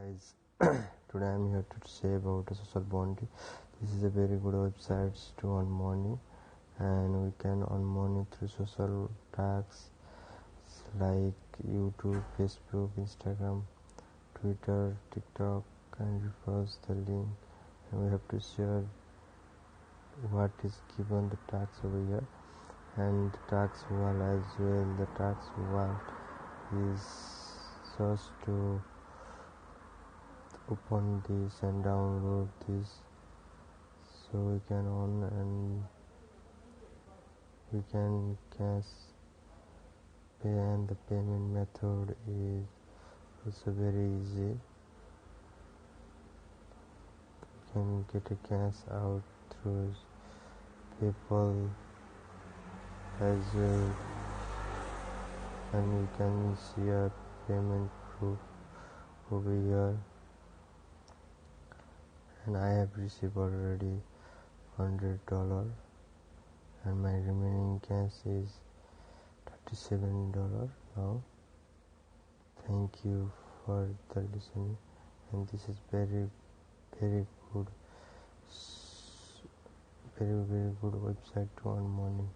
Guys, today I'm here to say about Social Bounty. This is a very good website to earn money, and we can earn money through social tags like YouTube, Facebook, Instagram, Twitter, TikTok, and refers the link, and we have to share what is given the tax over here, and the tax wall as well. The tax wall is just to open this and download this so we can on and we can cash pay, and the payment method is also very easy. You can get a cash out through PayPal as well, and you can see a payment proof over here, and I have received already $100, and my remaining cash is $37 now. Thank you for the listening, and this is very good, very good website to earn money.